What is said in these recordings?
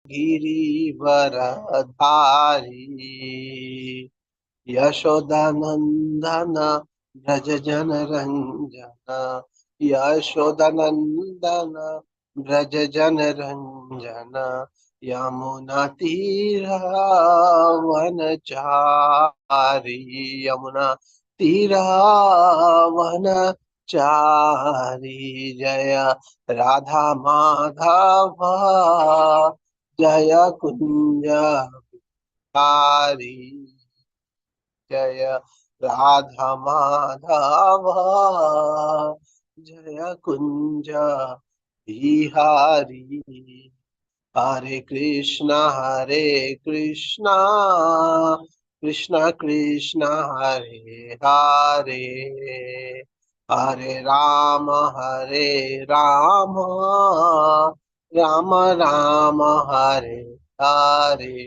गिरिवरधारी यशोदानंदन ब्रज जन रंजन यशोदानंदन ब्रज जन रंजन यमुना तीरावनचारी यमुना तीरावनचारी जय राधा माधव जय कुंज बिहारी जय राधा माधव जय कुंज बिहारी हरे कृष्ण कृष्ण कृष्ण हरे हरे हरे राम राम राम हरे हरे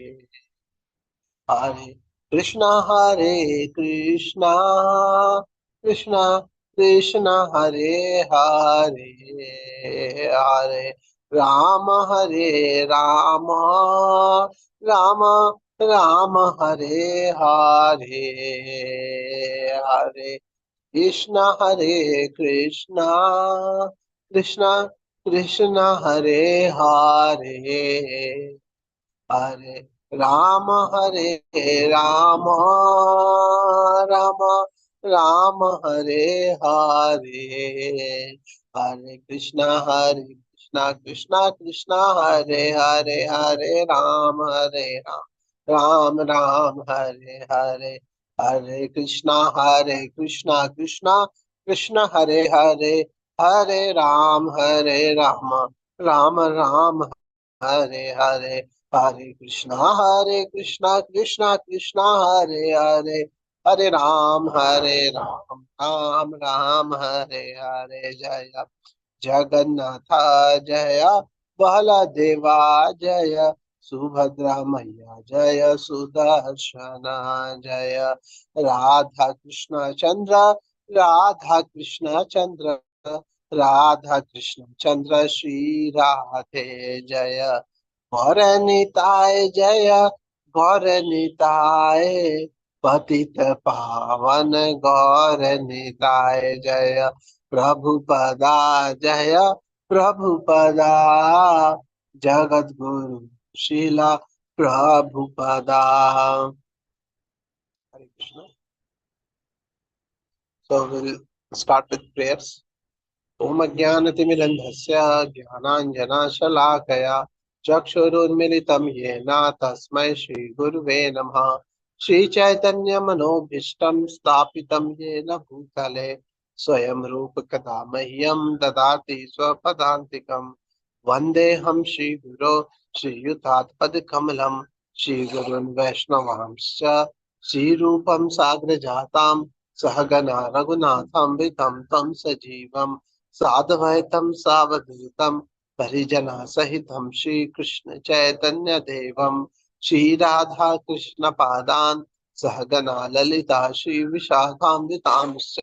हरे कृष्ण कृष्ण कृष्ण हरे हरे हरे राम राम राम हरे हरे हरे कृष्ण कृष्ण कृष्ण हरे हरे हरे राम राम राम हरे हरे हरे कृष्ण कृष्ण कृष्ण हरे हरे राम राम राम हरे हरे हरे कृष्ण कृष्ण कृष्ण हरे हरे राम राम राम हरे हरे हरे कृष्णा कृष्णा कृष्णा हरे हरे राम राम राम हरे हरे जय जगन्नाथ जय बलदेवा जय सुभद्रा मैया जय सुदर्शन जय राधा कृष्ण चंद्र राधा कृष्ण चंद्र श्री राधे जय गौर निताय पतित पावन गौर निताय जय प्रभुपदा जय प्रभुपदा जगत गुरु शीला प्रभुपदा हरे Krishna. So we'll start with prayers. ओम अज्ञानतिमिरन्धस्य ज्ञानाञ्जनशलाकया चक्षुरुन्मिलितं येन तस्मै श्रीगुरुवे नमः. श्रीचैतन्यमनोभीष्टं स्थापितं येन भूतले स्वयं रूपकदा मह्यं ददाति स्वपदान्तिकं. वन्देऽहं श्रीगुरो श्रीयुतात्पदकमलं श्रीगुरुन् वैष्णवांश्च श्रीरूपं साग्रजातां सहगना रघुनाथं वितं तं सजीवम् साधवैतं सावधूतं परिजना सहितं श्री कृष्ण चैतन्य देवं श्री राधा कृष्ण पादान सहगना ललिता श्री विशाखान्वितांश्च.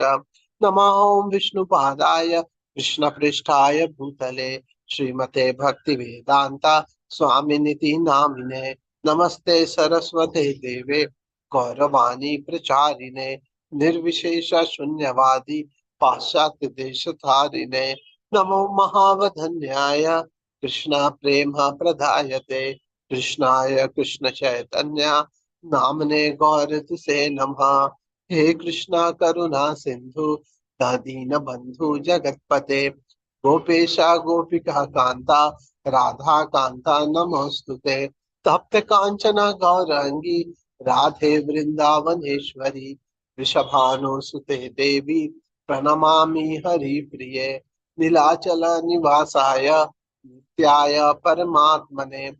नमः ओं विष्णुपादाय कृष्ण पृष्ठाय भूतले श्रीमते भक्ति वेदांता स्वामिनिति नामिने. नमस्ते सरस्वते देवे गौरवाणी प्रचारिणे निर्विशेष शून्यवादी पाश्चात्य देश धारिणे. नमो महावधन्याय कृष्ण प्रेम प्रदायते कृष्णाय कृष्ण चैतन्य नामने गौरत से नमः. हे कृष्णा करुणा सिंधु दीन बंधु जगतपते गोपेशा गोपिका कांता राधा कांता नमोस्तुते. तप्त कांचना गौरांगी राधे वृंदावनेश्वरी वृषभानुसुते देवी प्रणमामि हरिप्रिये. नीलाचल निवासाय नित्याय परमात्मने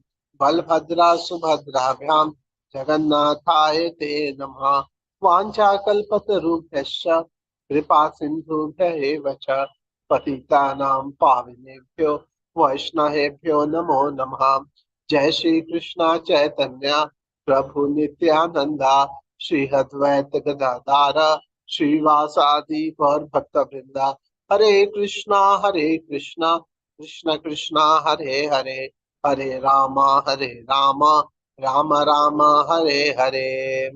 बलभद्रा सुभद्राभ्यां जगन्नाथाय ते नमः. वाञ्छाकल्पतरुभ्यश्च कृपा सिन्धुभ्य एव च पतितानां पावनेभ्यो वैष्णवेभ्यो नमो नमः. जय श्री कृष्ण चैतन्य प्रभु नित्यानंदा श्री अद्वैत गदाधार श्रीवासादि गौर भक्त वृंदा. हरे कृष्णा कृष्ण कृष्ण हरे Hare Rama, Hare Rama, Rama Rama, Hare Hare.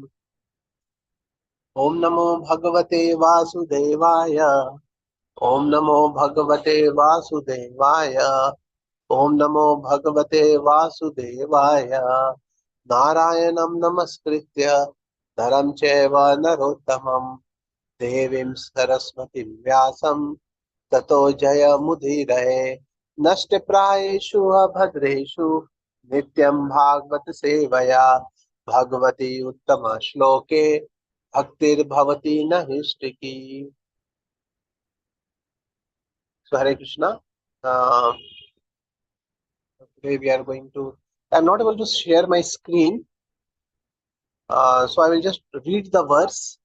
Om Namo Bhagavate Vasudevaya. Om Namo Bhagavate Vasudevaya. Om Namo Bhagavate Vasudevaya. Narayanam Namaskritya Naram Cheva Narottamam Devim Saraswati Vyasam Tato Jaya Mudhiraye Nashte Prayeshu Abhadreshu Nityam Bhagvat Sevaya Bhagavati Uttama Shloke Bhaktir Bhavati Nahishtiki. So Hare Krishna. Uh, Today we are going to. I'm not able to share my screen, so I will just read the verse.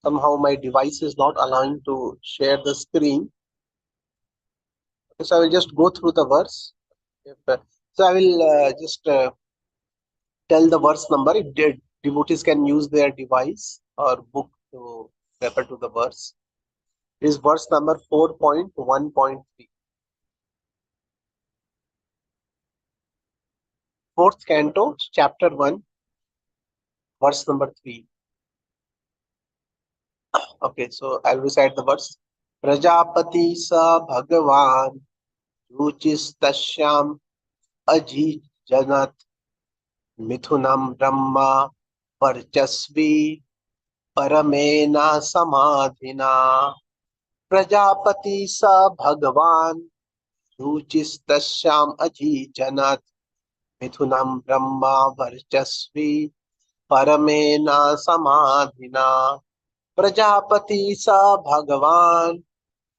Somehow my device is not allowing to share the screen, so I will just go through the verse. If, so I will just tell the verse number. If devotees can use their device or book to refer to the verse. It is verse number 4.1.3. Fourth canto, chapter 1, verse number 3. Okay, so I'll recite the verse. Prajapati sa Bhagavan ruchistasyam aji janat mithunam brahma varchasvi paramena samadhina. Prajapati sa Bhagavan ruchistasyam aji janat mithunam brahma varchasvi paramena samadhina. Prajapati sa Bhagavan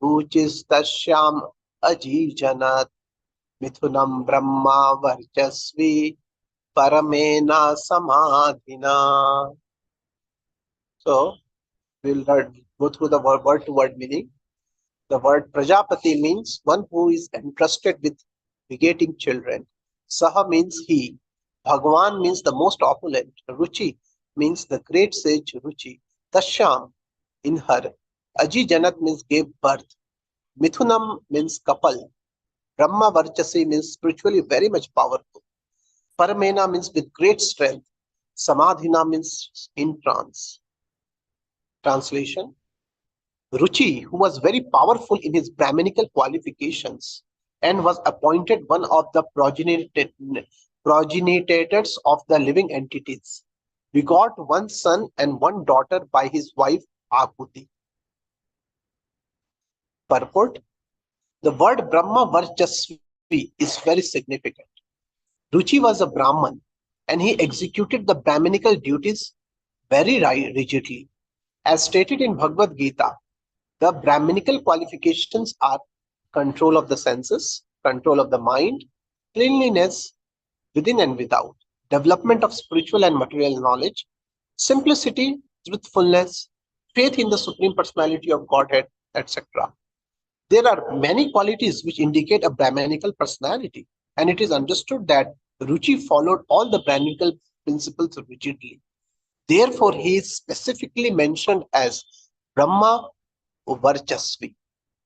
ruchistasyam ajijanat mithunam brahma varchasvi paramena samadhina. So we'll go through the word to word meaning. The word Prajapati means one who is entrusted with begetting children. Saha means he. Bhagavan means the most opulent. Ruchi means the great sage Ruchi. Tashyam, in her. Aji Janat means gave birth. Mithunam means couple. Brahma Varchasi means spiritually very much powerful. Paramena means with great strength. Samadhina means in trance. Translation: Ruchi, who was very powerful in his Brahminical qualifications and was appointed one of the progenitors of the living entities, begot one son and one daughter by his wife Akuti. Purport: the word Brahma Varchasvi is very significant. Ruchi was a Brahman and he executed the Brahminical duties very rigidly. As stated in Bhagavad Gita, the Brahminical qualifications are control of the senses, control of the mind, cleanliness within and without, development of spiritual and material knowledge, simplicity, truthfulness, faith in the Supreme Personality of Godhead, etc. There are many qualities which indicate a Brahminical personality, and it is understood that Ruchi followed all the Brahminical principles rigidly. Therefore, he is specifically mentioned as Brahma Varchasvi.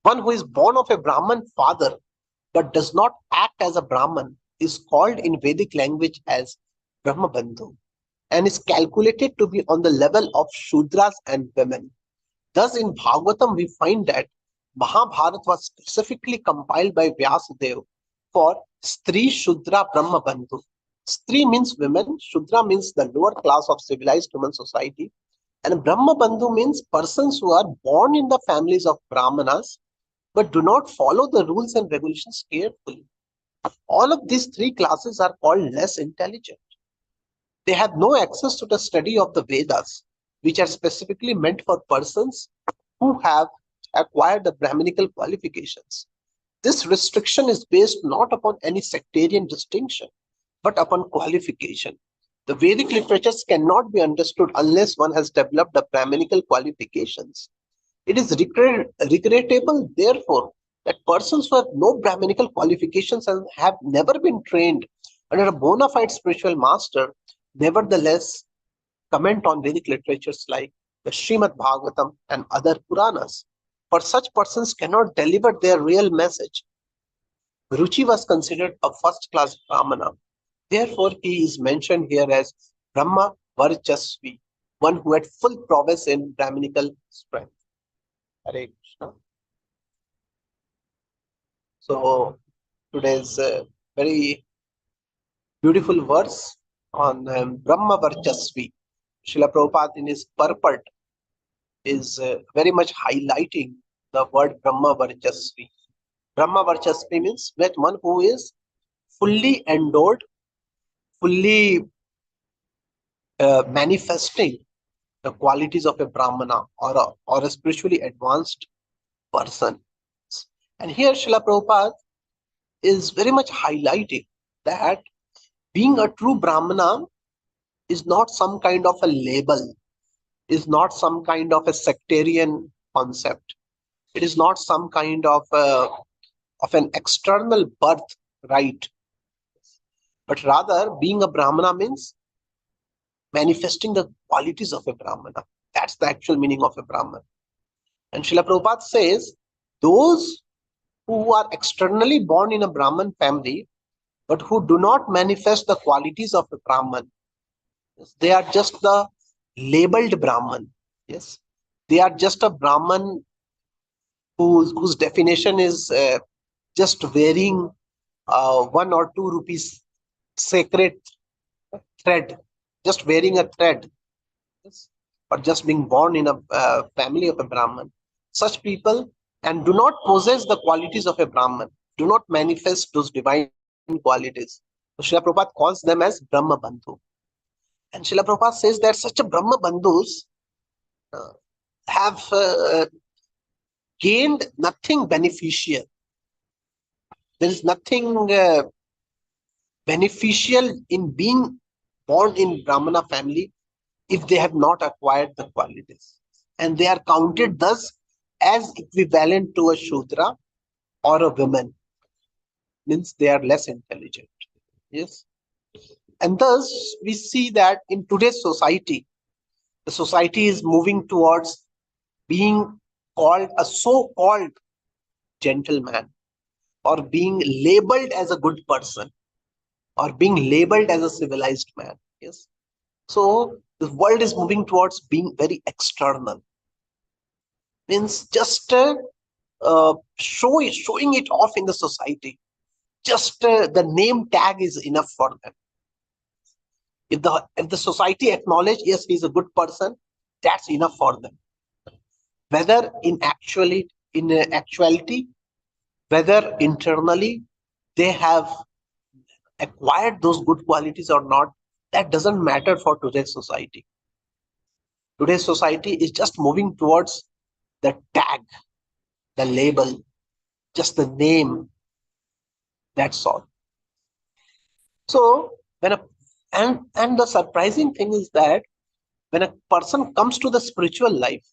One who is born of a Brahman father but does not act as a Brahman is called in Vedic language as Brahmabandhu and is calculated to be on the level of Shudras and women. Thus, in Bhagavatam, we find that Mahabharata was specifically compiled by Vyasadeva for Stri Shudra Brahma Bandhu. Stri means women, Shudra means the lower class of civilized human society, and Brahma Bandhu means persons who are born in the families of Brahmanas but do not follow the rules and regulations carefully. All of these three classes are called less intelligent. They have no access to the study of the Vedas, which are specifically meant for persons who have acquired the Brahminical qualifications. This restriction is based not upon any sectarian distinction, but upon qualification. The Vedic literatures cannot be understood unless one has developed the Brahminical qualifications. It is regrettable, therefore, that persons who have no Brahminical qualifications and have never been trained under a bona fide spiritual master, nevertheless comment on Vedic literatures like the Srimad Bhagavatam and other Puranas. For such persons cannot deliver their real message. Ruchi was considered a first-class Brahmana. Therefore, he is mentioned here as Brahma Varchasvi, one who had full prowess in Brahminical strength. Hare Krishna. So, today's very beautiful verse on Brahma Varchasvi. Srila Prabhupada in his purport is very much highlighting the word Brahma Varchasvi. Brahma Varchasvi means that one who is fully endowed, fully manifesting the qualities of a Brahmana or a spiritually advanced person. And here Srila Prabhupada is very much highlighting that being a true Brahmana is not some kind of a label, is not some kind of a sectarian concept. It is not some kind of an external birth right, but rather being a Brahmana means manifesting the qualities of a Brahmana. That's the actual meaning of a Brahman. And Srila Prabhupada says those who are externally born in a Brahman family but who do not manifest the qualities of a Brahman, they are just the labeled Brahman. Yes, they are just a Brahman whose definition is just wearing 1 or 2 rupees sacred thread, just wearing a thread, yes, or just being born in a family of a Brahman. Such people and do not possess the qualities of a Brahman, do not manifest those divine qualities. So Srila Prabhupada calls them as Brahma Bandhu. And Srila Prabhupada says that such a Brahma Bandhus uh, have gained nothing beneficial. There is nothing beneficial in being born in Brahmana family if they have not acquired the qualities. And they are counted thus as equivalent to a Shudra or a woman, means they are less intelligent. Yes. And thus we see that in today's society, the society is moving towards being called a so-called gentleman or being labeled as a good person or being labeled as a civilized man. Yes. So the world is moving towards being very external, means just showing it off in the society. Just the name tag is enough for them. If the society acknowledge, yes, he's a good person, that's enough for them. Whether in actuality, whether internally they have acquired those good qualities or not, that doesn't matter for today's society. Today's society is just moving towards the tag, the label, just the name. That's all. So when a and the surprising thing is that when a person comes to the spiritual life,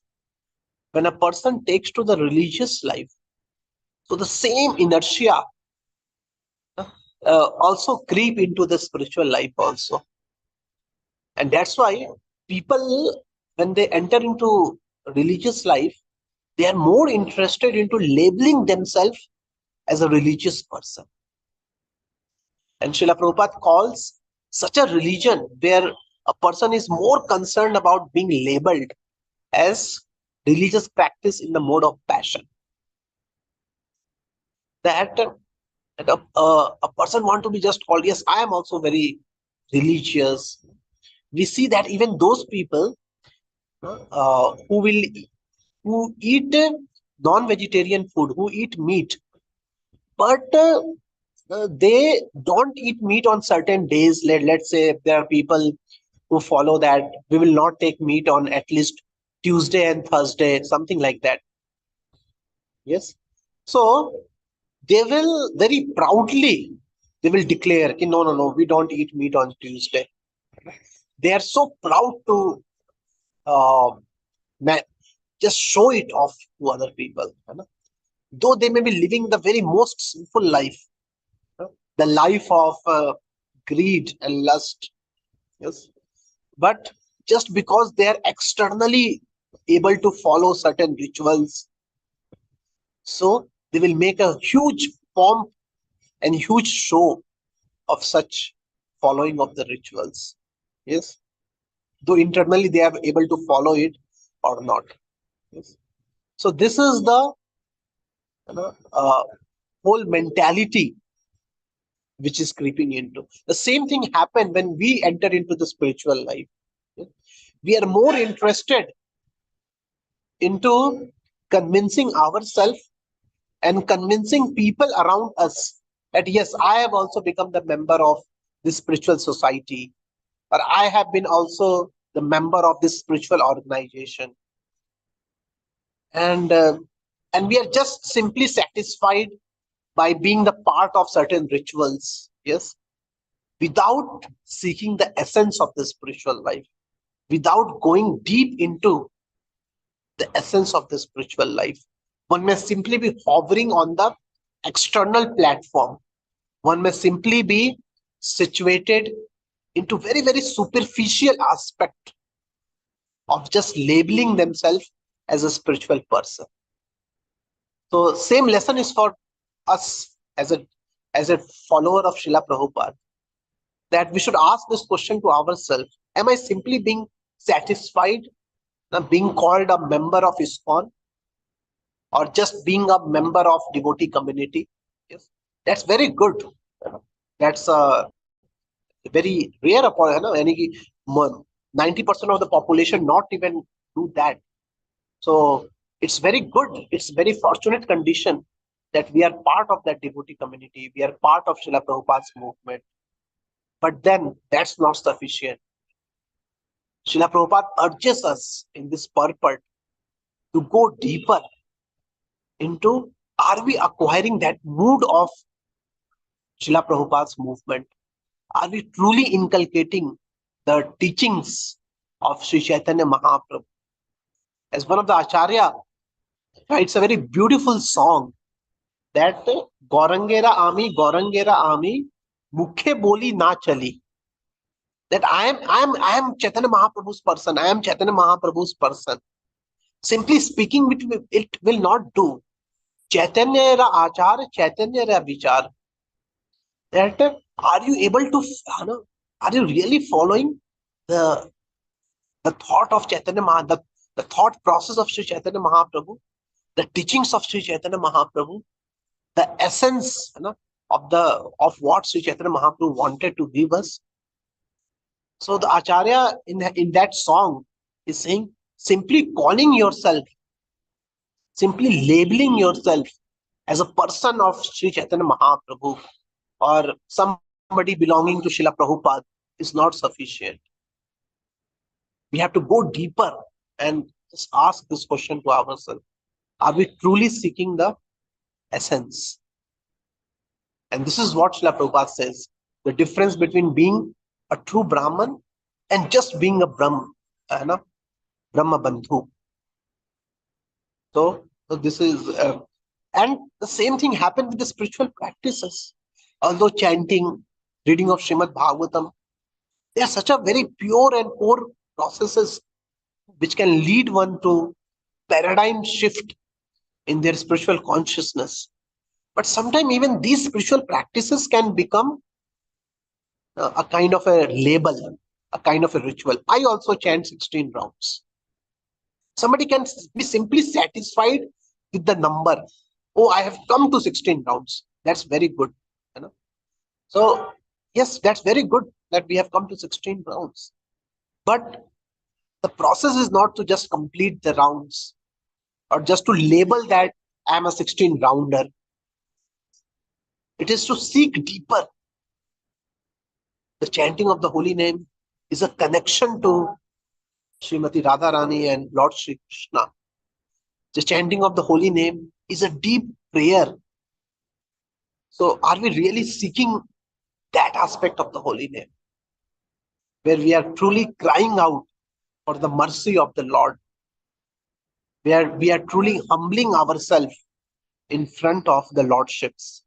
when a person takes to the religious life, so the same inertia also creep into the spiritual life also. And that's why people, when they enter into religious life, they are more interested into labeling themselves as a religious person. And Srila Prabhupada calls such a religion where a person is more concerned about being labeled as religious practice in the mode of passion. That a person want to be just called, yes, I am also very religious. We see that even those people who eat non-vegetarian food, who eat meat, but they don't eat meat on certain days. Let's say there are people who follow that we will not take meat on at least Tuesday and Thursday, something like that. Yes. So they will very proudly, they will declare, no, no, no, we don't eat meat on Tuesday. They are so proud to uh, just show it off to other people. Though they may be living the very most sinful life, the life of greed and lust. Yes. But just because they are externally able to follow certain rituals, so they will make a huge pomp and huge show of such following of the rituals. Yes, though internally they are able to follow it or not. Yes. So this is the whole mentality which is creeping into. The same thing happened when we enter into the spiritual life. Yes. We are more interested into convincing ourselves and convincing people around us that yes, I have also become the member of this spiritual society, or I have been also the member of this spiritual organization, and uh, and we are just simply satisfied by being the part of certain rituals, yes, without seeking the essence of the spiritual life, without going deep into the essence of the spiritual life. One may simply be hovering on the external platform. One may simply be situated into very, very superficial aspect of just labeling themselves as a spiritual person. So same lesson is for us as a follower of Srila Prabhupada, that we should ask this question to ourselves: am I simply being satisfied being called a member of ISKCON, or just being a member of devotee community? Yes, that's very good. That's a very rare upon 90% of the population not even do that. So it's very good. It's very fortunate condition that we are part of that devotee community. We are part of Srila Prabhupada's movement. But then that's not sufficient. Srila Prabhupada urges us in this purport to go deeper into, are we acquiring that mood of Srila Prabhupada's movement? Are we truly inculcating the teachings of Sri Chaitanya Mahaprabhu? As one of the Acharya writes a very beautiful song, that Gaurangera Ami, Mukhe Boli Na Chali. That I am Chaitanya Mahaprabhu's person. I am Chaitanya Mahaprabhu's person. Simply speaking, it will not do. Chaitanya ra achar, Chaitanya ra vichar. That are you able to, are you really following the the thought of Chaitanya Mahaprabhu, the thought process of Sri Chaitanya Mahaprabhu, the teachings of Sri Chaitanya Mahaprabhu, the essence of what Sri Chaitanya Mahaprabhu wanted to give us? So the Acharya in that song is saying, simply calling yourself, simply labeling yourself as a person of Sri Chaitanya Mahaprabhu or somebody belonging to Srila Prabhupada is not sufficient. We have to go deeper and just ask this question to ourselves: are we truly seeking the essence? And this is what Srila Prabhupada says: the difference between being a true Brahman and just being a Brahma Bandhu. So this is, and the same thing happened with the spiritual practices. Although chanting, reading of Srimad Bhagavatam, they are such a very pure and core processes which can lead one to paradigm shift in their spiritual consciousness. But sometimes even these spiritual practices can become a kind of a label, a kind of a ritual. I also chant 16 rounds. Somebody can be simply satisfied with the number. Oh, I have come to 16 rounds. That's very good. You know? So, yes, that's very good that we have come to 16 rounds. But the process is not to just complete the rounds or just to label that I'm a 16 rounder. It is to seek deeper. The chanting of the holy name is a connection to Srimati Radharani and Lord Sri Krishna. The chanting of the holy name is a deep prayer. So are we really seeking that aspect of the holy name, where we are truly crying out for the mercy of the Lord, where we are truly humbling ourselves in front of the Lordships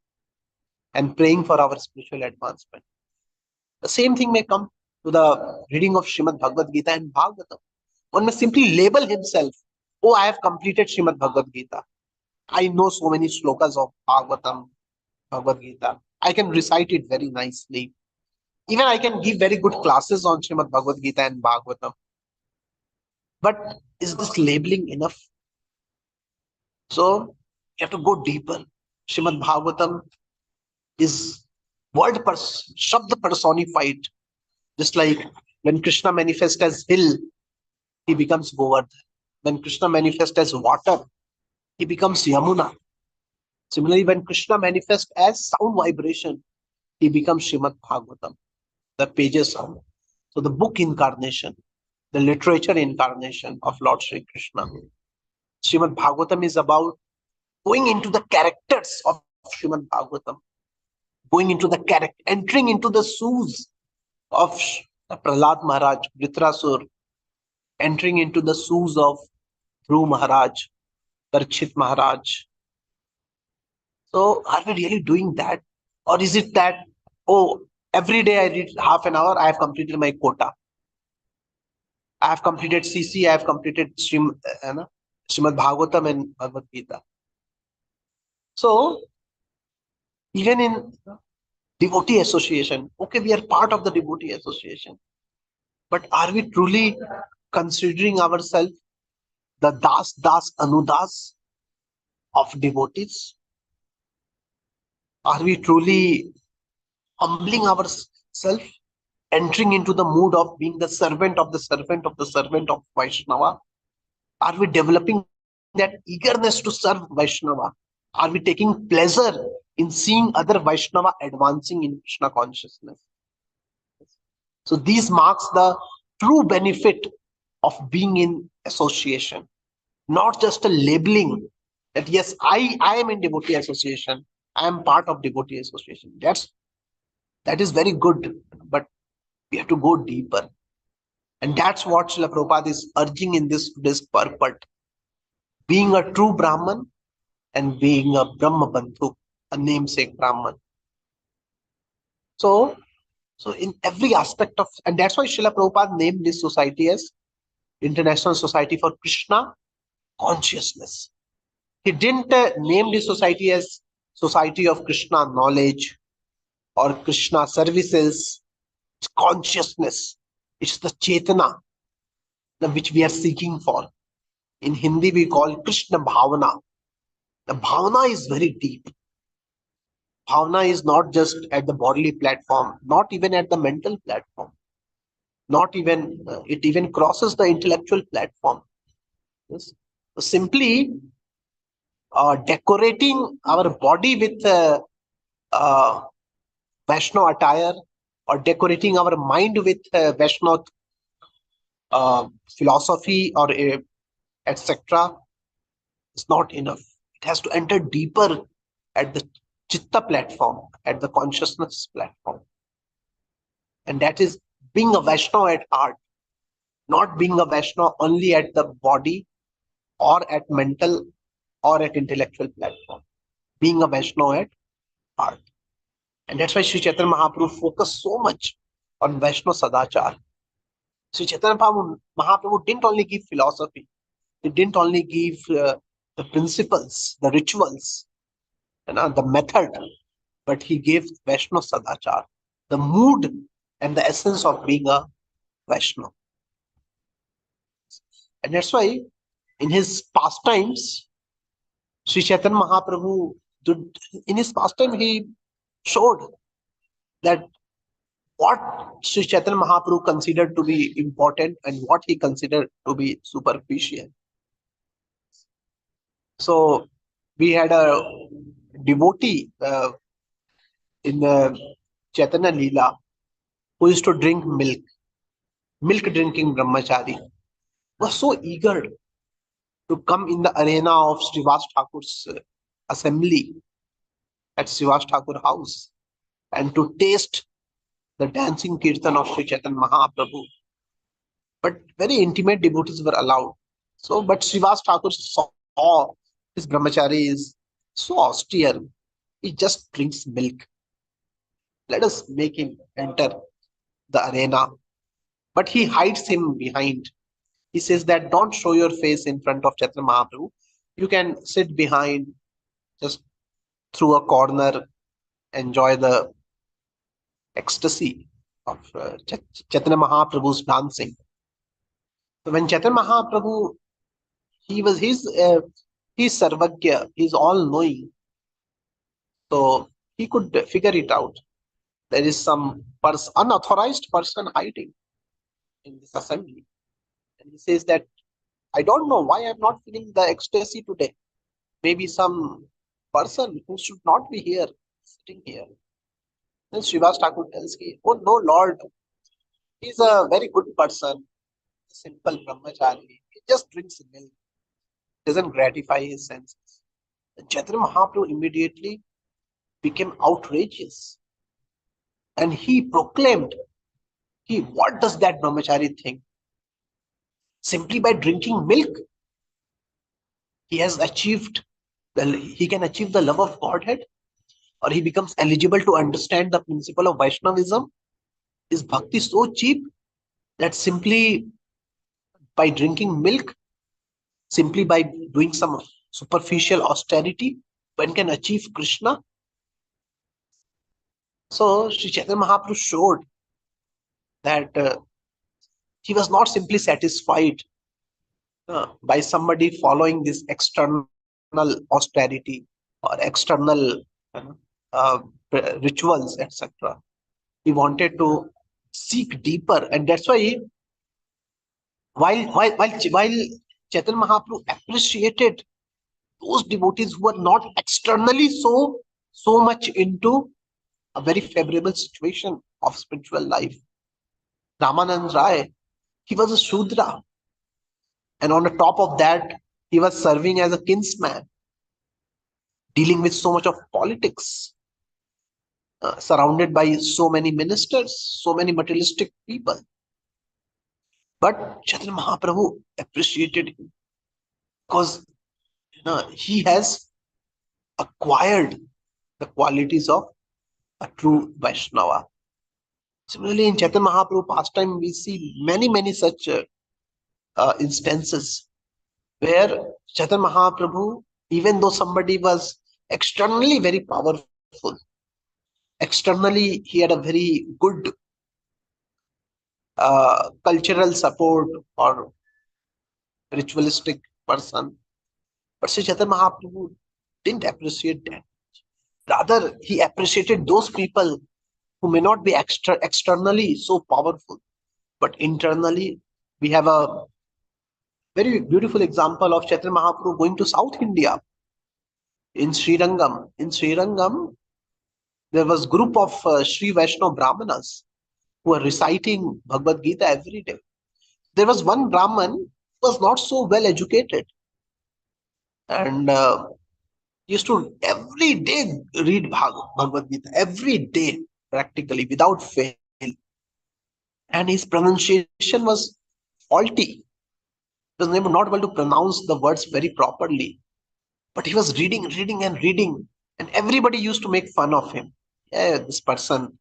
and praying for our spiritual advancement? The same thing may come to the reading of Srimad Bhagavad Gita and Bhagavatam. One may simply label himself, oh, I have completed Srimad Bhagavad Gita. I know so many slokas of Bhagavatam, Bhagavad Gita. I can recite it very nicely. Even I can give very good classes on Srimad Bhagavad Gita and Bhagavatam. But is this labeling enough? So you have to go deeper. Srimad Bhagavatam is Shabda personified. Just like when Krishna manifests as hill, he becomes Govardhan. When Krishna manifests as water, he becomes Yamuna. Similarly, when Krishna manifests as sound vibration, he becomes Srimad Bhagavatam, the pages sound. So the book incarnation, the literature incarnation of Lord Sri Krishna. Srimad Bhagavatam is about going into the characters of Srimad Bhagavatam, going into the character, entering into the shoes of Prahlad Maharaj, Vritrasur, entering into the shoes of Dhruv Maharaj, Parikshit Maharaj. So are we really doing that? Or is it that, oh, every day I read half an hour, I have completed my quota. I have completed CC, I have completed Srimad Bhagavatam and Bhagavad Gita. So even in devotee association, okay, we are part of the devotee association, but are we truly considering ourselves the das anudas of devotees? Are we truly humbling ourselves, entering into the mood of being the servant of the servant of the servant of Vaishnava? Are we developing that eagerness to serve Vaishnava? Are we taking pleasure in seeing other Vaishnava advancing in Krishna consciousness? So these marks the true benefit of being in association, not just a labeling that yes, I am in devotee association, I am part of devotee association. That is very good, but we have to go deeper. And that's what Srila Prabhupada is urging in this purport. Being a true Brahman and being a Brahma Bandhu, a namesake Brahman. So in every aspect of, and that's why Srila Prabhupada named this society as International Society for Krishna Consciousness. He didn't name this society as Society of Krishna Knowledge or Krishna Services. It's consciousness. It's the Chetana which we are seeking for. In Hindi, we call Krishna Bhavana. The Bhavana is very deep. Bhavana is not just at the bodily platform, not even at the mental platform, not even, it even crosses the intellectual platform. Yes? So simply decorating our body with Vaishnava attire or decorating our mind with Vaishnava philosophy or etc. is not enough. It has to enter deeper at the Chitta platform, at the consciousness platform. And that is being a Vaishnava at heart, not being a Vaishnava only at the body or at mental or at intellectual platform. Being a Vaishnava at heart. And that's why Sri Chaitanya Mahaprabhu focused so much on Vaishnava Sadachar. Sri Chaitanya Mahaprabhu didn't only give philosophy, he didn't only give the principles, the rituals, the method, but he gave Vaishnava Sadachar, the mood and the essence of being a Vaishnava. And that's why in his pastimes, Sri Chaitanya Mahaprabhu, in his pastime, he showed that what Sri Chaitanya Mahaprabhu considered to be important and what he considered to be superficial. So we had a devotee in Chaitanya Leela who used to drink milk drinking brahmachari, was so eager to come in the arena of Srivas Thakur's assembly at Srivas Thakur house and to taste the dancing kirtan of Sri Chaitanya Mahaprabhu. But very intimate devotees were allowed. So, but Srivas Thakur saw his brahmachari is so austere. He just drinks milk. Let us make him enter the arena. But he hides him behind. He says that don't show your face in front of Chaitanya Mahaprabhu. You can sit behind, just through a corner, enjoy the ecstasy of Chaitanya Mahaprabhu's dancing. So when Chaitanya Mahaprabhu, he's Sarvagya, he's all knowing. So he could figure it out. There is some unauthorized person hiding in this assembly. And he says that I don't know why I'm not feeling the ecstasy today. Maybe some person who should not be here, sitting here. Then Srivas Thakur tells me, oh no, Lord, he's a very good person, simple brahmachari. He just drinks milk, doesn't gratify his senses. And Chaitanya Mahaprabhu immediately became outrageous and he proclaimed, what does that brahmachari think? Simply by drinking milk, he has achieved he can achieve the love of Godhead, or he becomes eligible to understand the principle of Vaishnavism. Is bhakti so cheap that simply by drinking milk, simply by doing some superficial austerity, one can achieve Krishna? So Sri Chaitanya Mahaprabhu showed that he was not simply satisfied by somebody following this external austerity or external uh, rituals, etc. He wanted to seek deeper, and that's why while Chaitanya Mahaprabhu appreciated those devotees who were not externally so much into a very favorable situation of spiritual life. Ramanand Rai, he was a Shudra, and on the top of that, he was serving as a kinsman, dealing with so much of politics, surrounded by so many ministers, so many materialistic people. But Chaitanya Mahaprabhu appreciated him because he has acquired the qualities of a true Vaishnava. Similarly, in Chaitanya Mahaprabhu pastime, we see many such instances where Chaitanya Mahaprabhu, even though somebody was externally very powerful, externally he had a very good cultural support or ritualistic person, but Sri Chaitanya Mahaprabhu didn't appreciate that. Rather, he appreciated those people who may not be externally so powerful, but internally. We have a very beautiful example of Chaitanya Mahaprabhu going to South India in Srirangam. In Srirangam, there was group of Sri Vaishnava Brahmanas who were reciting Bhagavad Gita every day. There was one Brahman who was not so well educated and used to every day read Bhagavad Gita, every day practically without fail. And his pronunciation was faulty. He was not able to pronounce the words very properly. But he was reading and reading, and everybody used to make fun of him. Yeah, this person,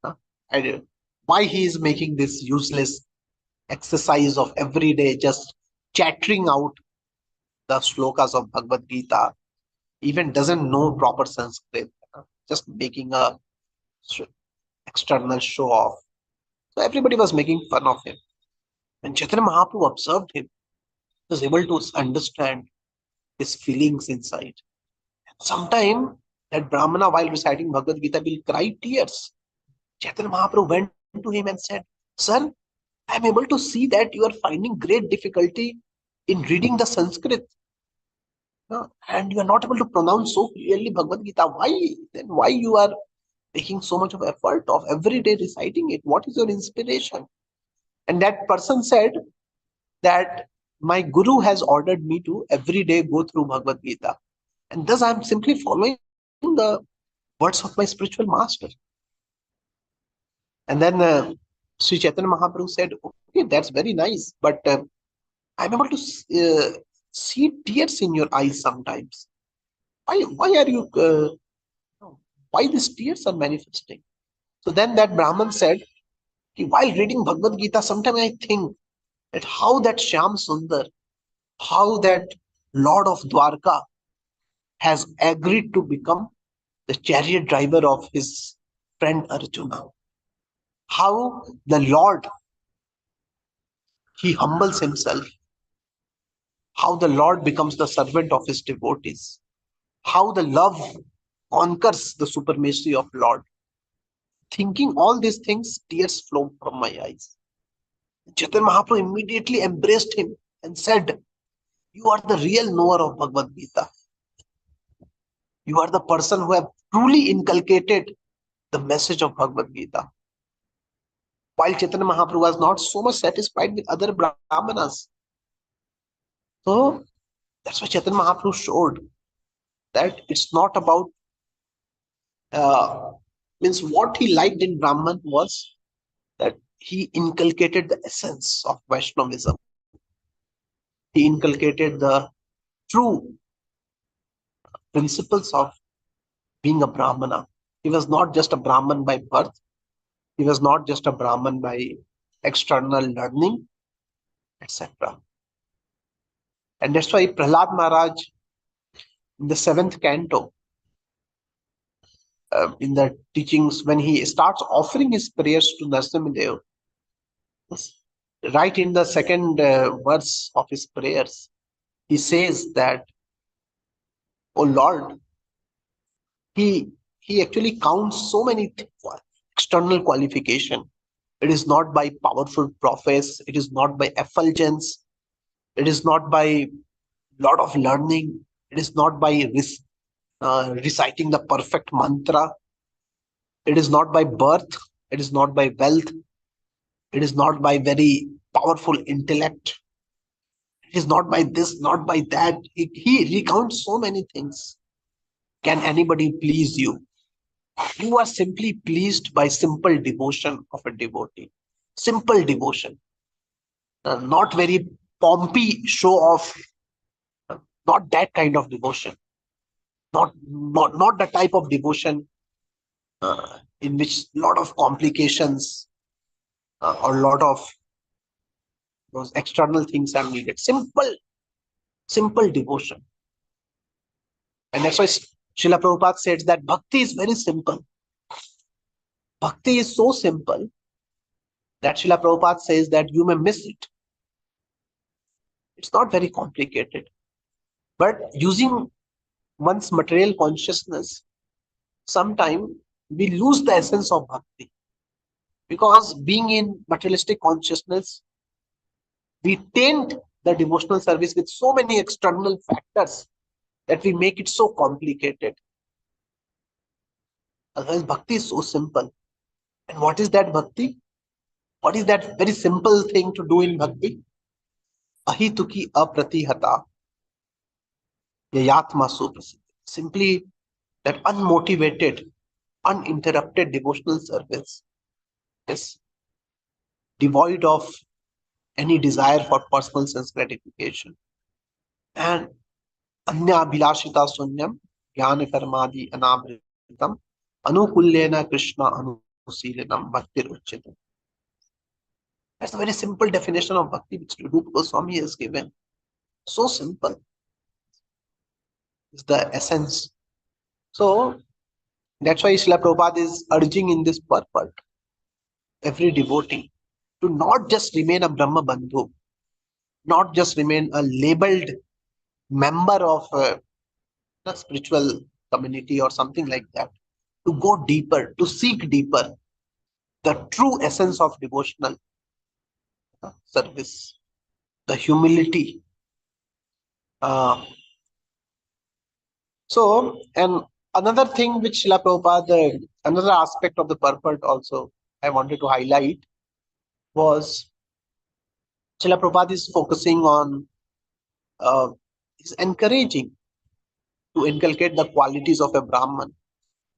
huh? I, why he is making this useless exercise of every day just chattering out the slokas of Bhagavad Gita, even doesn't know proper Sanskrit, just making a external show off. So everybody was making fun of him. When Chaitanya Mahaprabhu observed him, he was able to understand his feelings inside. Sometime that Brahmana, while reciting Bhagavad Gita, will cry tears. Chaitanya Mahaprabhu went to him and said, Sir, I am able to see that you are finding great difficulty in reading the Sanskrit. And you are not able to pronounce so clearly Bhagavad Gita. Why? Then why you are making so much of effort of every day reciting it? What is your inspiration? And that person said that my guru has ordered me to every day go through Bhagavad Gita. And thus I am simply following the words of my spiritual master. And then Sri Chaitanya Mahaprabhu said, okay, that's very nice, but I'm able to see tears in your eyes sometimes. Why are you, why these tears are manifesting? So then that Brahman said, while reading Bhagavad Gita, sometimes I think that how that Shyam Sundar, how that Lord of Dwarka has agreed to become the chariot driver of his friend Arjuna. How the Lord, he humbles himself, how the Lord becomes the servant of his devotees, how the love conquers the supremacy of Lord. Thinking all these things, tears flow from my eyes. Chaitanya Mahaprabhu immediately embraced him and said, "You are the real knower of Bhagavad Gita. You are the person who have truly inculcated the message of Bhagavad Gita." While Chaitanya Mahaprabhu was not so much satisfied with other Brahmanas. So that's why Chaitanya Mahaprabhu showed that it's not about, uh, means what he liked in Brahman was that he inculcated the essence of Vaishnavism. He inculcated the true principles of being a Brahmana. He was not just a Brahman by birth. He was not just a Brahman by external learning, etc. And that's why Prahlad Maharaj in the seventh canto, in the teachings, when he starts offering his prayers to Narasimhadev, right in the second verse of his prayers, he says that, "Oh Lord," he he actually counts so many external qualification. It is not by powerful prophets. It is not by effulgence. It is not by lot of learning. It is not by reciting the perfect mantra. It is not by birth. It is not by wealth. It is not by very powerful intellect. It is not by this, not by that. He recounts so many things. Can anybody please you? You are simply pleased by simple devotion of a devotee. Simple devotion. Not very pompy show off. Not that kind of devotion. Not the type of devotion in which lot of complications or lot of those external things are needed. Simple devotion. And that's why Srila Prabhupada says that bhakti is very simple. Bhakti is so simple that Srila Prabhupada says that you may miss it. It's not very complicated. But using one's material consciousness, sometimes we lose the essence of bhakti. Because being in materialistic consciousness, we taint the devotional service with so many external factors that we make it so complicated. Otherwise, bhakti is so simple. And what is that bhakti? What is that very simple thing to do in bhakti? Ahituki apratihata yayatma suprasiddhi. Simply that unmotivated, uninterrupted devotional service is devoid of any desire for personal sense gratification. And anya abhilashita sunyam jnana karmadi anavritam anukulyena krishna anusilinam bhaktir uchyatam. That's a very simple definition of bhakti which Rupa Goswami has given. So simple is the essence. So that's why Srila Prabhupada is urging in this purport every devotee to not just remain a Brahma Bandhu, not just remain a labeled member of a spiritual community or something like that, to go deeper, to seek deeper the true essence of devotional service, the humility. Uh, and another thing which Srila Prabhupada, another aspect of the purport also I wanted to highlight was Srila Prabhupada is focusing on, is encouraging to inculcate the qualities of a Brahman,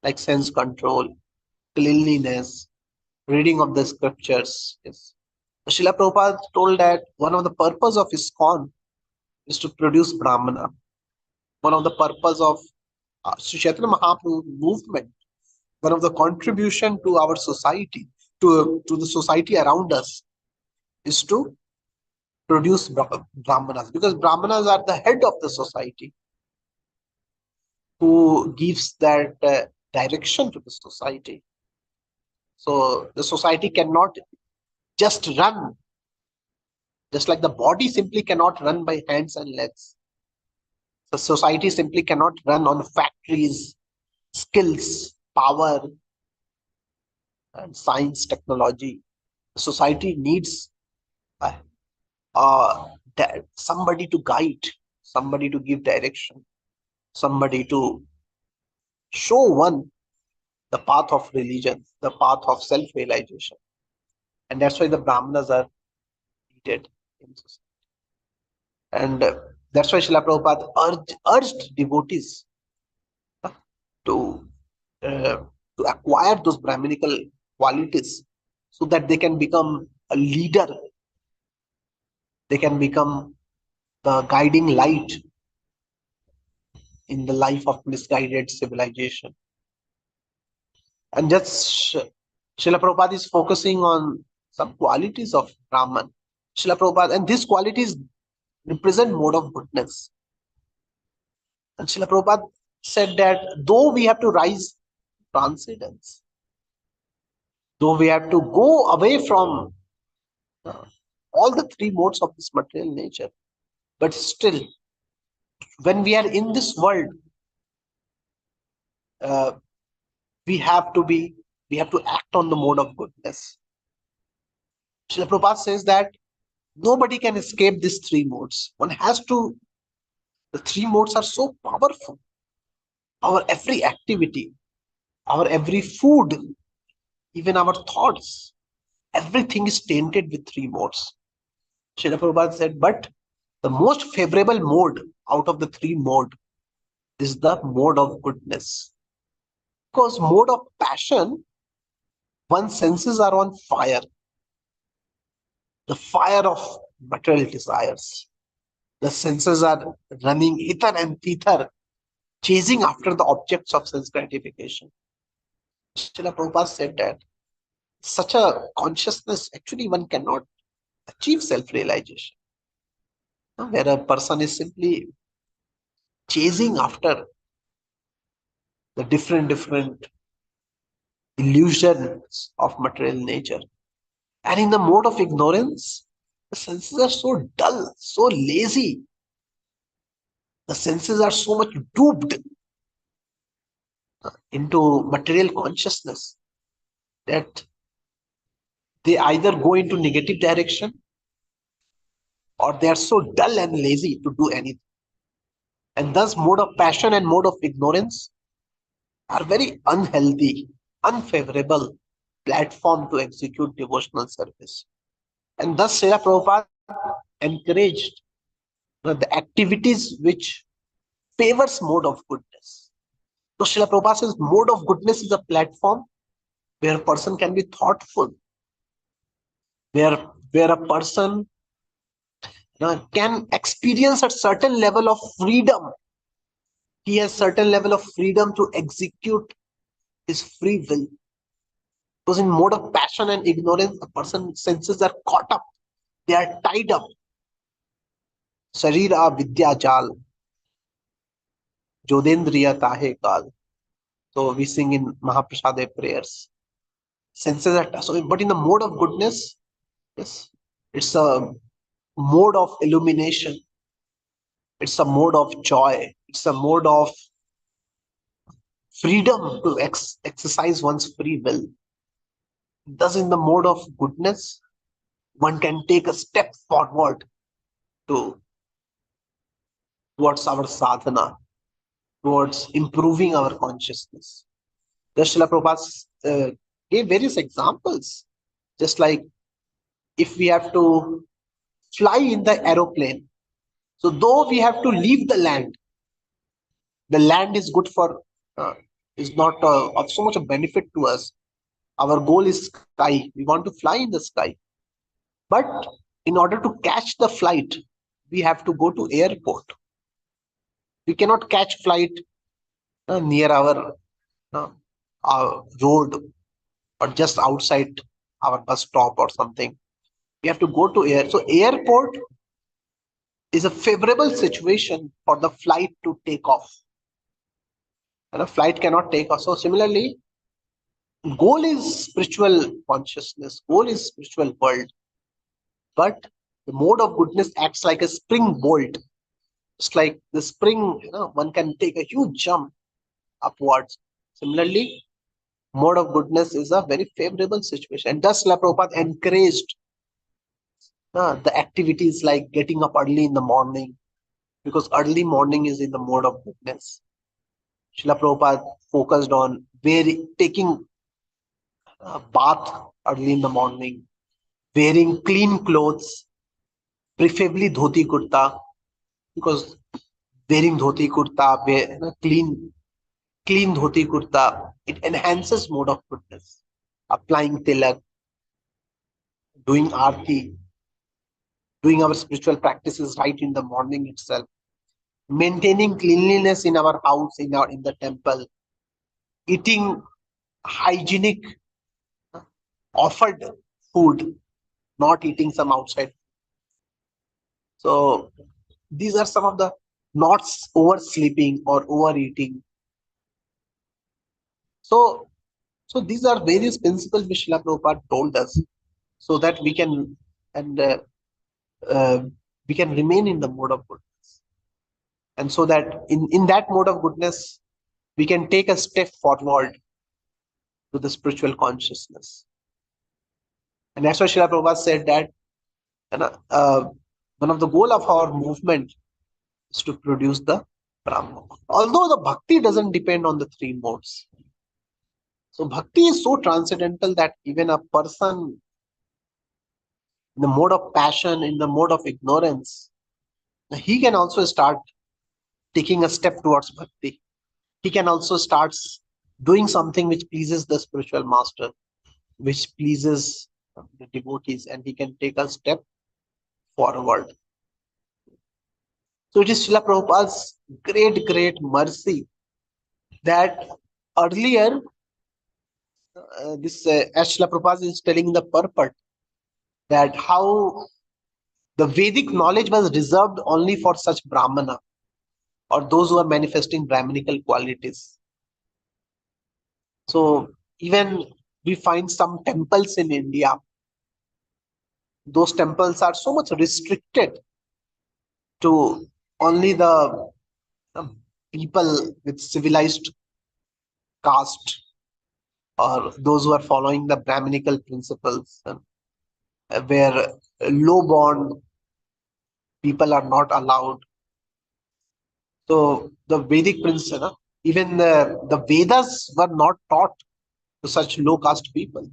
like sense control, cleanliness, reading of the scriptures. Yes. Srila Prabhupada told that one of the purpose of ISKCON is to produce Brahmana. One of the purpose of Sri Chaitanya Mahaprabhu movement, one of the contribution to our society, to the society around us, is to produce Brahmanas, because Brahmanas are the head of the society, who gives that direction to the society. So the society cannot just run, just like the body simply cannot run by hands and legs. The society simply cannot run on factories, skills, power, and science, technology. Society needs uh, somebody to guide, somebody to give direction, somebody to show one the path of religion, the path of self-realization. And that's why the Brahmanas are needed in society. And that's why Srila Prabhupada urged devotees uh, to uh, to acquire those Brahminical qualities so that they can become a leader, they can become the guiding light in the life of misguided civilization. And just Srila Prabhupada is focusing on some qualities of Brahman. Srila Prabhupada, and these qualities represent mode of goodness. And Srila Prabhupada said that though we have to rise transcendence, though we have to go away from uh, all the three modes of this material nature, but still, when we are in this world, uh, we have to be, we have to act on the mode of goodness. Srila Prabhupada says that nobody can escape these three modes. One has to, the three modes are so powerful. Our every activity, our every food, even our thoughts, everything is tainted with three modes. Srila Prabhupada said, but the most favorable mode out of the three mode is the mode of goodness. Because mode of passion, one's senses are on fire, the fire of material desires. The senses are running hither and thither, chasing after the objects of sense gratification. Srila Prabhupada said that such a consciousness, actually one cannot achieve self-realization. Where a person is simply chasing after the different illusions of material nature. And in the mode of ignorance, the senses are so dull, so lazy. The senses are so much duped into material consciousness that they either go into negative direction or they are so dull and lazy to do anything. And thus mode of passion and mode of ignorance are very unhealthy, unfavorable platform to execute devotional service. And thus Srila Prabhupada encouraged the activities which favors mode of goodness. So Srila Prabhupada says mode of goodness is a platform where a person can be thoughtful, where a person can experience a certain level of freedom. He has certain level of freedom to execute his free will. Because in mode of passion and ignorance, a person's senses are caught up, they are tied up. Sharira vidya jal, jodendriya tahe kal. So we sing in Mahaprasade prayers. Senses are so, but in the mode of goodness, yes, it's a mode of illumination. It's a mode of joy. It's a mode of freedom to exercise one's free will. Thus, in the mode of goodness, one can take a step forward to towards our sadhana, towards improving our consciousness. The Srila Prabhupada gave various examples, just like if we have to fly in the aeroplane. So though we have to leave the land is good for, is not of so much of benefit to us. Our goal is sky. We want to fly in the sky. But in order to catch the flight, we have to go to airport. We cannot catch flight near uh, our road or just outside our bus stop or something. We have to go to air. So airport is a favorable situation for the flight to take off. and a flight cannot take us. So similarly, goal is spiritual consciousness, goal is spiritual world, but the mode of goodness acts like a spring bolt. It's like the spring, one can take a huge jump upwards. Similarly, mode of goodness is a very favorable situation. And thus, La Prabhupada encouraged the activities like getting up early in the morning, because early morning is in the mode of goodness. Srila Prabhupada focused on taking a bath early in the morning, wearing clean clothes, preferably dhoti kurta, because wearing dhoti kurta, clean dhoti kurta, it enhances mode of goodness. Applying tilak, doing arti, doing our spiritual practices right in the morning itself, maintaining cleanliness in our house, in the temple, eating hygienic offered food, not eating some outside. So these are some of the, not oversleeping or overeating. So so these are various principles which Srila Prabhupada told us, so that and uh, we can remain in the mode of goodness, and so that in that mode of goodness we can take a step forward to the spiritual consciousness. And that's why Srila Prabhupada said that, one of the goal of our movement is to produce the Brahma. Although the bhakti doesn't depend on the three modes. So bhakti is so transcendental that even a person in the mode of passion, in the mode of ignorance, he can also start taking a step towards bhakti. He can also start doing something which pleases the spiritual master, which pleases the devotees, and he can take a step forward. So it is Srila Prabhupada's great mercy that earlier, this as Srila Prabhupada is telling the purport, that how the Vedic knowledge was reserved only for such Brahmana, or those who are manifesting Brahminical qualities. So even we find some temples in India, those temples are so much restricted to only the people with civilized caste, or those who are following the Brahminical principles, where low born people are not allowed. So the Vedic principle, even the Vedas were not taught to such low caste people.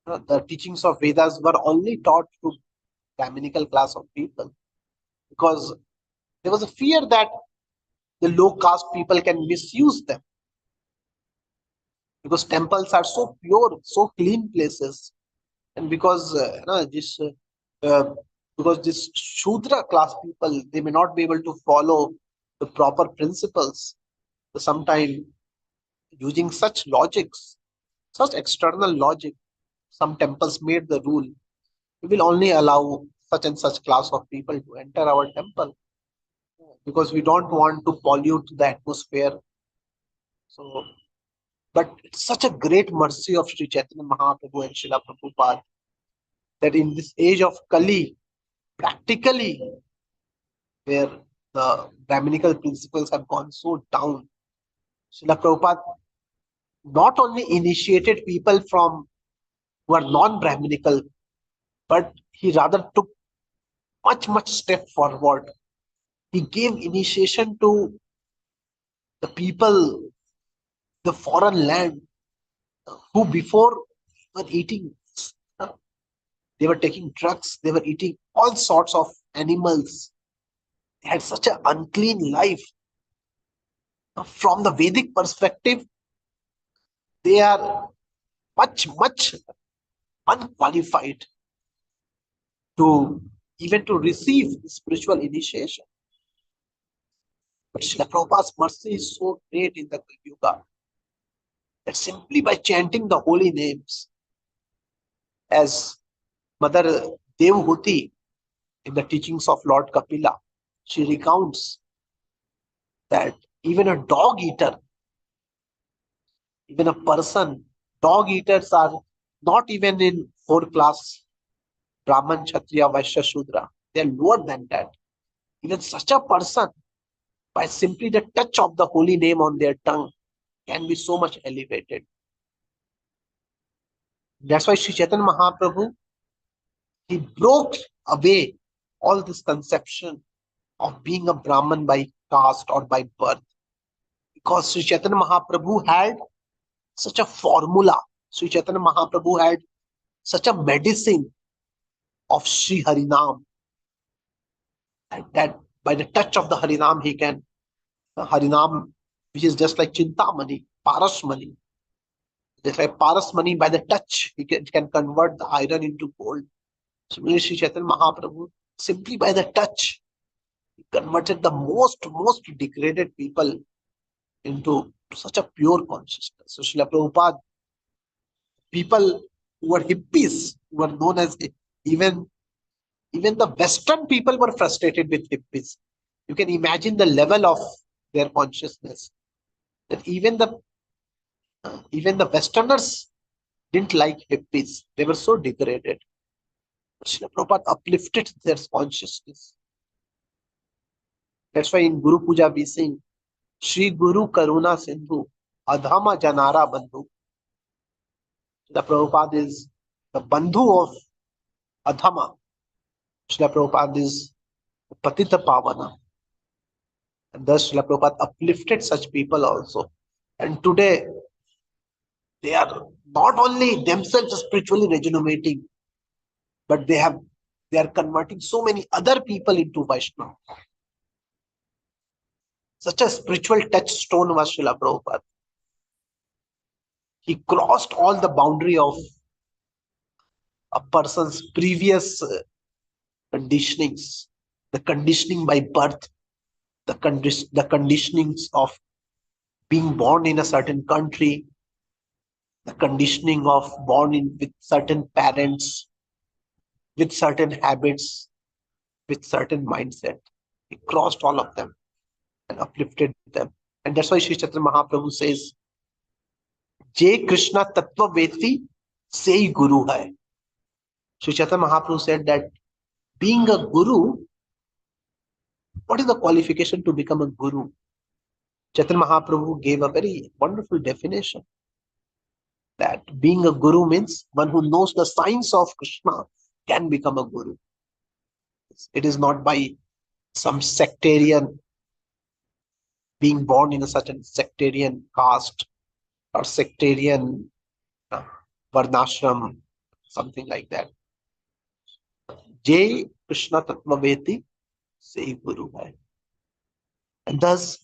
The teachings of Vedas were only taught to Brahminical class of people, because there was a fear that the low caste people can misuse them, because temples are so pure, so clean places, and uh, because this Shudra class people, they may not be able to follow the proper principles. So sometimes using such logics, such external logic, some temples made the rule: we will only allow such and such class of people to enter our temple, because we don't want to pollute the atmosphere. So, but it's such a great mercy of Sri Chaitanya Mahaprabhu and Srila Prabhupada that in this age of Kali, practically, where the Brahminical principles have gone so down, Srila Prabhupada not only initiated people from who are non-Brahminical, but he rather took much step forward. He gave initiation to the people, the foreign land, who before were eating, uh, they were taking drugs, they were eating all sorts of animals. They had such an unclean life. From the Vedic perspective, they are much unqualified to even to receive spiritual initiation. But Srila Prabhupada's mercy is so great in the Kali Yuga that simply by chanting the holy names, as Mother Devhuti in the teachings of Lord Kapila, she recounts that even a dog eater Even a person, dog eaters are not even in fourth class Brahman, Kshatriya, Vaishya, Shudra. They are lower than that. Even such a person, by simply the touch of the holy name on their tongue, can be so much elevated. That's why Sri Chaitanya Mahaprabhu, he broke away all this conception of being a Brahman by caste or by birth. Because Sri Chaitanya Mahaprabhu had such a formula. Sri Chaitanya Mahaprabhu had such a medicine of Sri Harinam, and that by the touch of the Harinam, he can, Harinam, which is just like Chintamani, Parasmani. Just like Parasmani, by the touch, he can convert the iron into gold. Similarly, Sri Chaitanya Mahaprabhu, simply by the touch, he converted the most degraded people into such a pure consciousness. So Srila Prabhupada, people who were hippies, who were known as, even even the Western people were frustrated with hippies. You can imagine the level of their consciousness. That even the Westerners didn't like hippies. They were so degraded. Srila Prabhupada uplifted their consciousness. That's why in Guru Puja we sing Shri Guru Karuna Sindhu Adhama Janara Bandhu. The Prabhupada is the Bandhu of Adhama. Srila Prabhupada is Patita Pavana. And thus Srila Prabhupada uplifted such people also. And today they are not only themselves spiritually rejuvenating, but they are converting so many other people into Vaishnava. Such a spiritual touchstone was Srila Prabhupada. He crossed all the boundary of a person's previous conditionings, the conditioning by birth, the conditionings of being born in a certain country, the conditioning of born in with certain parents, with certain habits, with certain mindset. He crossed all of them and uplifted them. And that's why Sri Chaitanya Mahaprabhu says, Jai Krishna Tattva Veti Sei Guru Hai. Sri Chaitanya Mahaprabhu said that being a guru, what is the qualification to become a guru? Chaitanya Mahaprabhu gave a very wonderful definition that being a guru means one who knows the science of Krishna can become a guru. It is not by some sectarian, being born in a certain sectarian caste or sectarian uh, varnashram, something like that. Jai Krishna Tattvaveti Sei Guru Hai. And thus,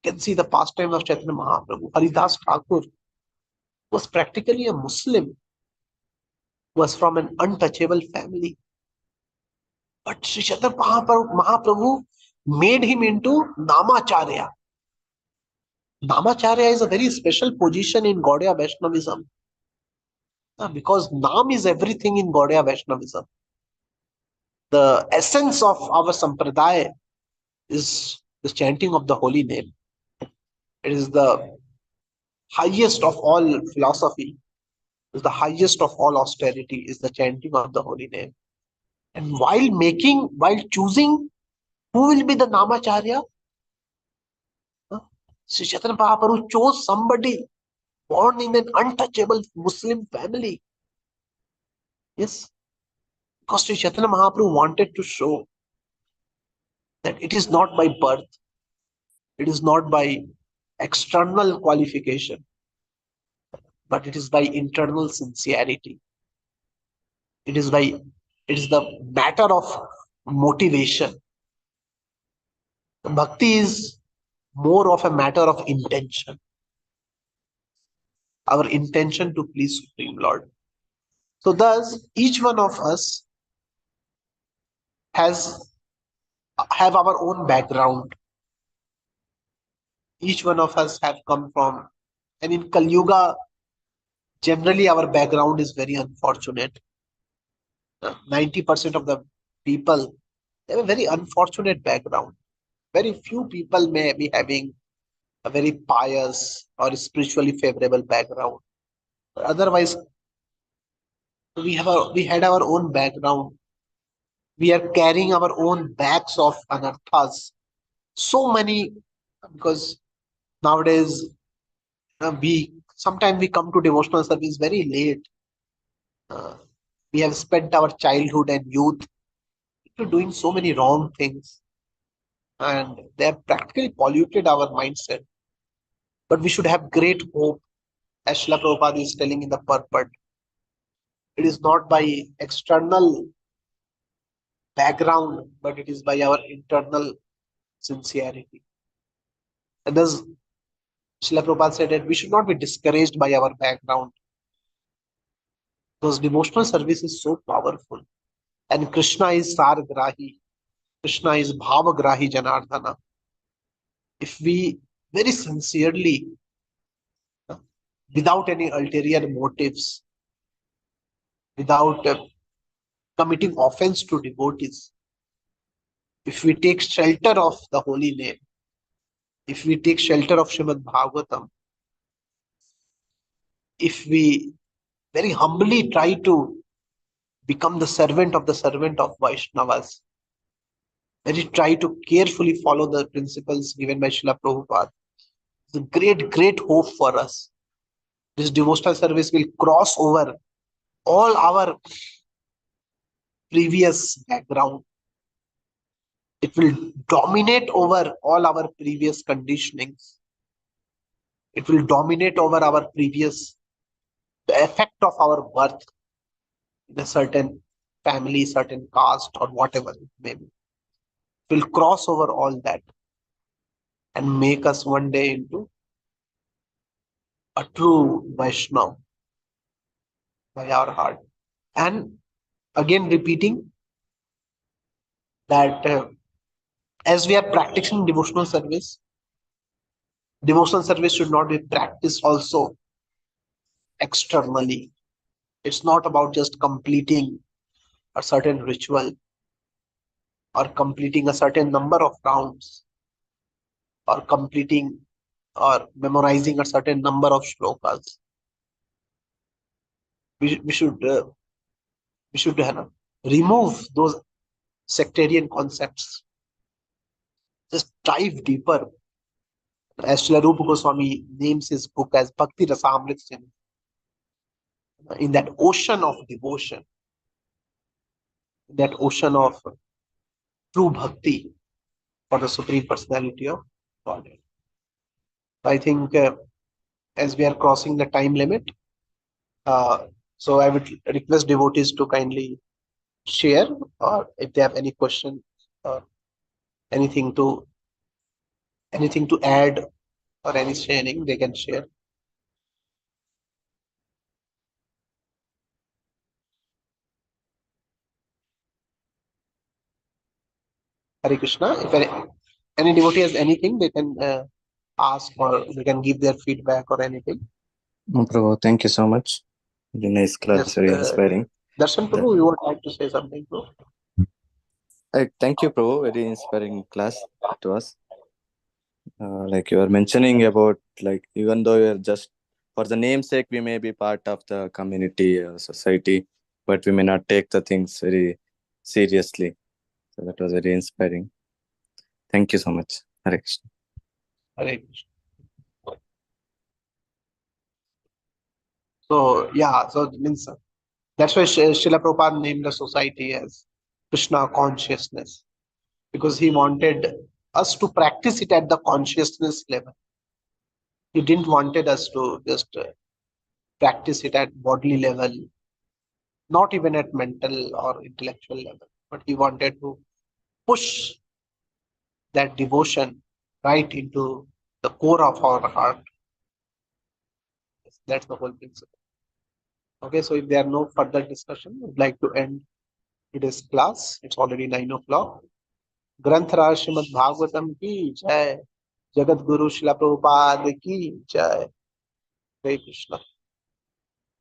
you can see the pastime of Chaitanya Mahaprabhu. Haridas Thakur was practically a Muslim, was from an untouchable family. But Sri Chaitanya Mahaprabhu made him into Namacharya. Namacharya is a very special position in Gaudiya Vaishnavism. Because Nam is everything in Gaudiya Vaishnavism. The essence of our Sampradaya is the chanting of the holy name. It is the highest of all philosophy, is the highest of all austerity, is the chanting of the holy name. And while choosing who will be the Namacharya, Sri Chaitanya Mahaprabhu chose somebody born in an untouchable Muslim family. Yes, because Sri Chaitanya Mahaprabhu wanted to show that it is not by birth, it is not by external qualification, but it is by internal sincerity. It is the matter of motivation. Bhakti is more of a matter of intention. Our intention to please Supreme Lord. So thus, each one of us has have our own background. Each one of us have come from, and in Kali Yuga, generally our background is very unfortunate. 90% of the people, they have a very unfortunate background. Very few people may be having a very pious or spiritually favorable background. Otherwise, we had our own background. We are carrying our own bags of anarthas. So many, because nowadays we sometimes we come to devotional service very late. Uh, we have spent our childhood and youth to doing so many wrong things, and they have practically polluted our mindset. But we should have great hope, as Srila Prabhupada is telling in the purport. It is not by external background, but it is by our internal sincerity. And thus, Srila Prabhupada said that we should not be discouraged by our background, because devotional service is so powerful. And Krishna is Sargrahi, Krishna is Bhavagrahi Janardhana. If we very sincerely, without any ulterior motives, without committing offense to devotees, if we take shelter of the holy name, if we take shelter of Srimad Bhagavatam, if we very humbly try to become the servant of Vaishnavas, very try to carefully follow the principles given by Srila Prabhupada, it's a great, great hope for us. This devotional service will cross over all our previous background. It will dominate over all our previous conditionings. It will dominate over our previous, the effect of our birth in a certain family, certain caste, or whatever it may be. It will cross over all that and make us one day into a true Vaishnav by our heart. And again, repeating that as we are practicing devotional service should not be practiced also externally. It's not about just completing a certain ritual or completing a certain number of rounds or completing or memorizing a certain number of shlokas. We should remove those sectarian concepts. Just dive deeper. As Srila Rupa Goswami names his book as Bhakti Rasamrit Sindhu, in that ocean of devotion, that ocean of true bhakti for the Supreme Personality of Godhead. I think as we are crossing the time limit, uh, so I would request devotees to kindly share, or if they have any question or anything to add or any sharing, they can share. Hare Krishna. If any devotee has anything, they can ask or they can give their feedback or anything. No, Prabhu, thank you so much. Very nice class, Yes, very inspiring. Darshan Prabhu, you would like to say something, bro? Thank you, Prabhu. Very inspiring class to us. Like you were mentioning about, like, even though you're just for the namesake, we may be part of the community or society, but we may not take the things very seriously. So that was very inspiring. Thank you so much. Hare Krishna. Hare Krishna. So yeah, so it means that's why Srila Prabhupada named the society as Krishna consciousness, because he wanted us to practice it at the consciousness level. He didn't wanted us to just practice it at bodily level, not even at mental or intellectual level, but he wanted to push that devotion right into the core of our heart. That's the whole principle. Okay, so if there are no further discussion, I'd like to end today's class. It's already 9 o'clock. ग्रंथराज Shrimad Bhagavatam की जय, जगत गुरु शिला प्रभुपाद की जय. Hare Krishna.